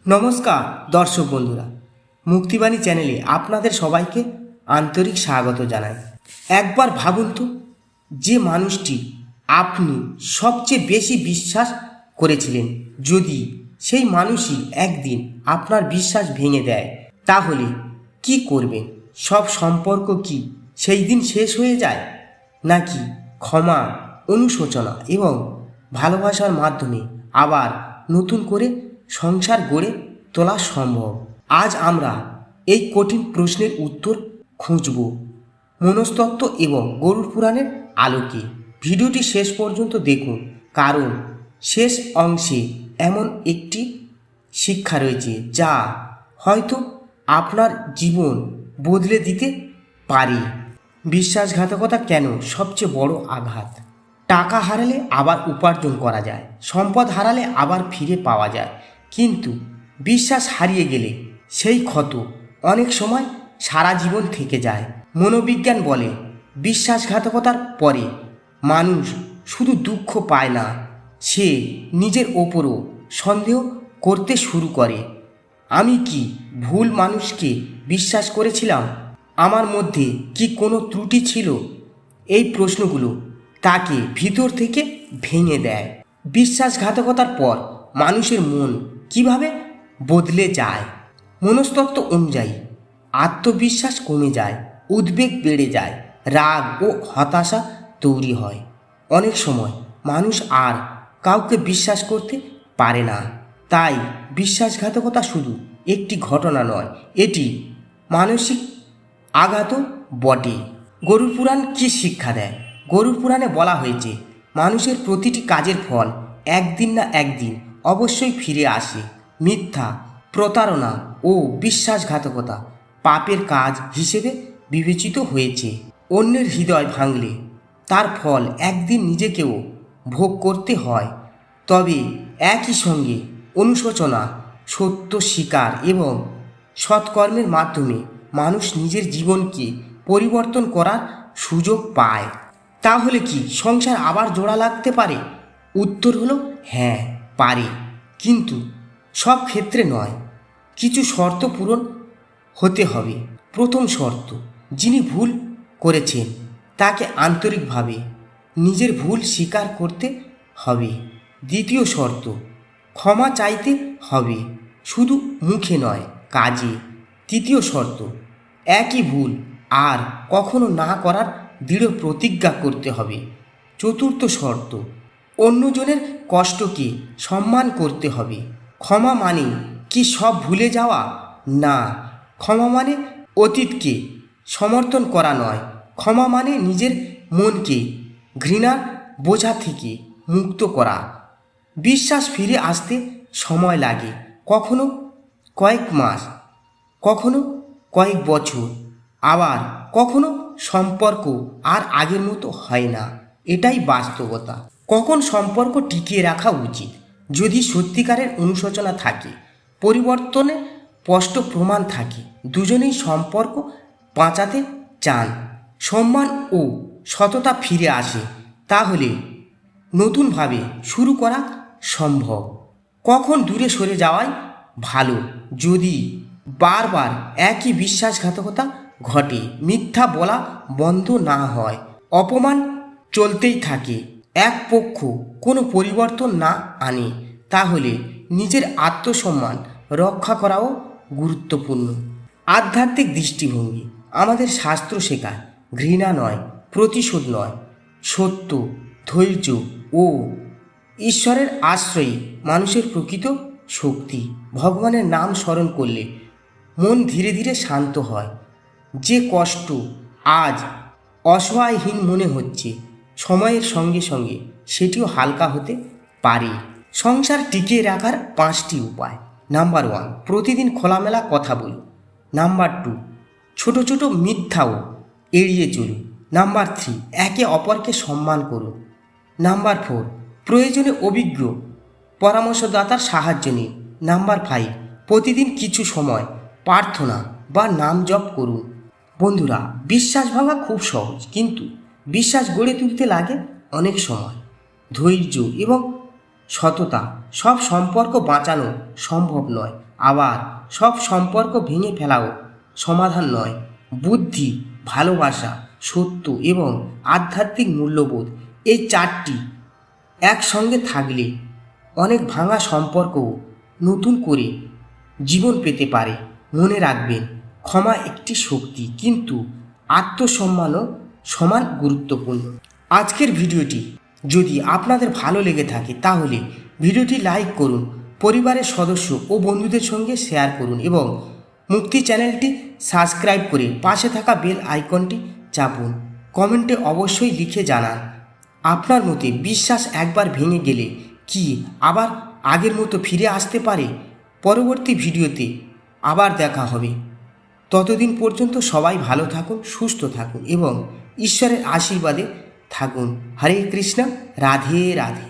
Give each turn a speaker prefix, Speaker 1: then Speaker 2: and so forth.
Speaker 1: নমস্কার দর্শক বন্ধুরা, মুক্তিবাণী চ্যানেলে আপনাদের সবাইকে আন্তরিক স্বাগত জানাই। একবার ভাবুন তো, যে মানুষটি আপনি সবচেয়ে বেশি বিশ্বাস করেছিলেন, যদি সেই মানুষই একদিন আপনার বিশ্বাস ভেঙে দেয়, তাহলে কি করবেন? সব সম্পর্ক কি সেই দিন শেষ হয়ে যায়, নাকি ক্ষমা, অনুশোচনা এবং ভালোবাসার মাধ্যমে আবার নতুন করে সংসার গড়ে তোলা সম্ভব? আজ আমরা এই কঠিন প্রশ্নের উত্তর খুঁজব মনস্তত্ত্ব এবং গরুড় পুরাণের আলোকে। ভিডিওটি শেষ পর্যন্ত দেখুন, কারণ শেষ অংশে এমন একটি শিক্ষা রয়েছে যা হয়তো আপনার জীবন বদলে দিতে পারে। বিশ্বাসঘাতকতা কেন সবচেয়ে বড় আঘাত? টাকা হারালে আবার উপার্জন করা যায়, সম্পদ হারালে আবার ফিরে পাওয়া যায়, কিন্তু বিশ্বাস হারিয়ে গেলে সেই ক্ষত অনেক সময় সারা জীবন থেকে যায়। মনোবিজ্ঞান বলে, বিশ্বাসঘাতকতার পরে মানুষ শুধু দুঃখ পায় না, সে নিজের ওপরও সন্দেহ করতে শুরু করে। আমি কি ভুল মানুষকে বিশ্বাস করেছিলাম? আমার মধ্যে কি কোনো ত্রুটি ছিল? এই প্রশ্নগুলো তাকে ভিতর থেকে ভেঙে দেয়। বিশ্বাসঘাতকতার পর মানুষের মন কিভাবে বদলে যায়? মনস্তত্ত্ব অনুযায়ী আত্মবিশ্বাস কমে যায়, উদ্বেগ বেড়ে যায়, রাগ ও হতাশা তৈরি হয়। অনেক সময় মানুষ আর কাউকে বিশ্বাস করতে পারে না। তাই বিশ্বাসঘাতকতা শুধু একটি ঘটনা নয়, এটি মানসিক আঘাতও বটে। গরুড় পুরাণ কী শিক্ষা দেয়? গরুড় পুরাণে বলা হয়েছে, মানুষের প্রতিটি কাজের ফল একদিন না একদিন অবশ্যই ফিরে আসে। মিথ্যা, প্রতারণা ও বিশ্বাসঘাতকতা পাপের কাজ হিসেবে বিবেচিত হয়েছে। অন্যের হৃদয় ভাঙলে তার ফল একদিন নিজেকেও ভোগ করতে হয়। তবে একই সঙ্গে অনুশোচনা, সত্য স্বীকার এবং সৎকর্মের মাধ্যমে মানুষ নিজের জীবনকে পরিবর্তন করার সুযোগ পায়। তাহলে কি সংসার আবার জোড়া লাগতে পারে? উত্তর হলো হ্যাঁ, পারে, কিন্তু সব ক্ষেত্রে নয়। কিছু শর্ত পূরণ হতে হবে। প্রথম শর্ত, যিনি ভুল করেছেন তাকে আন্তরিকভাবে নিজের ভুল স্বীকার করতে হবে। দ্বিতীয় শর্ত, ক্ষমা চাইতে হবে, শুধু মুখে নয়, কাজে। তৃতীয় শর্ত, একই ভুল আর কখনো না করার দৃঢ় প্রতিজ্ঞা করতে হবে। চতুর্থ শর্ত, অন্যজনের কষ্টকে সম্মান করতে হবে। ক্ষমা মানে কি সব ভুলে যাওয়া? না, ক্ষমা মানে অতীতকে সমর্থন করা নয়। ক্ষমা মানে নিজের মনকে ঘৃণার বোঝা থেকে মুক্ত করা। বিশ্বাস ফিরে আসতে সময় লাগে, কখনো কয়েক মাস, কখনো কয়েক বছর, আবার কখনো সম্পর্ক আর আগের মতো হয় না। এটাই বাস্তবতা। কখন সম্পর্ক টিকিয়ে রাখা উচিত? যদি সত্যিকারের অনুশোচনা থাকে, পরিবর্তনে স্পষ্ট প্রমাণ থাকে, দুজনেই সম্পর্ক বাঁচাতে চান, সম্মান ও সততা ফিরে আসে, তাহলে নতুনভাবে শুরু করা সম্ভব। কখন দূরে সরে যাওয়াই ভালো? যদি বারবার একই বিশ্বাসঘাতকতা ঘটে, মিথ্যা বলা বন্ধ না হয়, অপমান চলতেই থাকে, এক পক্ষ কোনো পরিবর্তন না আনে, তাহলে নিজের আত্মসম্মান রক্ষা করাও গুরুত্বপূর্ণ। আধ্যাত্মিক দৃষ্টিভঙ্গি। আমাদের শাস্ত্র শেখায়, ঘৃণা নয়, প্রতিশোধ নয়, সত্য, ধৈর্য ও ঈশ্বরের আশ্রয়ে মানুষের প্রকৃত শক্তি। ভগবানের নাম স্মরণ করলে মন ধীরে ধীরে শান্ত হয়। যে কষ্ট আজ অসহায়হীন মনে হচ্ছে, সময়ের সঙ্গে সঙ্গে সেটিও হালকা হতে পারে। সংসার টিকিয়ে রাখার 5টি উপায়। নাম্বার 1, প্রতিদিন খোলামেলা কথা বলুন। নাম্বার 2, ছোট ছোট মিথ্যাও এড়িয়ে চলুন। নাম্বার 3, একে অপরকে সম্মান করুন। নাম্বার 4, প্রয়োজনে অভিজ্ঞ পরামর্শদাতার সাহায্য নিন। নাম্বার 5, প্রতিদিন কিছু সময় প্রার্থনা বা নাম জপ করুন। বন্ধুরা, বিশ্বাস ভাঙা খুব সহজ, কিন্তু বিশ্বাস গড়ে তুলতে লাগে অনেক সময়, ধৈর্য এবং সততা, সব সম্পর্ক বাঁচানো সম্ভব নয়, আবার সব সম্পর্ক ভেঙে ফেলাও সমাধান নয়। বুদ্ধি, ভালোবাসা, সত্য এবং আধ্যাত্মিক মূল্যবোধ, এই চারটি একসঙ্গে থাকলে অনেক ভাঙা সম্পর্কও নতুন করে জীবন পেতে পারে। মনে রাখবেন, ক্ষমা একটি শক্তি, কিন্তু আত্মসম্মানও সমান গুরুত্বপূর্ণ। আজকের ভিডিওটি যদি আপনাদের ভালো লেগে থাকে তাহলে ভিডিওটি লাইক করুন, পরিবারের সদস্য ও বন্ধুদের সঙ্গে শেয়ার করুন এবং মুক্তি চ্যানেলটি সাবস্ক্রাইব করে পাশে থাকা বেল আইকনটি চাপুন। কমেন্টে অবশ্যই লিখে জানান আপনার মতে বিশ্বাস একবার ভেঙে গেলে কি আবার আগের মতো ফিরে আসতে পারে। পরবর্তী ভিডিওতে আবার দেখা হবে। ততদিন পর্যন্ত সবাই ভালো থাকুন, সুস্থ থাকুন এবং ঈশ্বরের আশীর্বাদে থাকুন। হরে কৃষ্ণ, রাধে রাধে।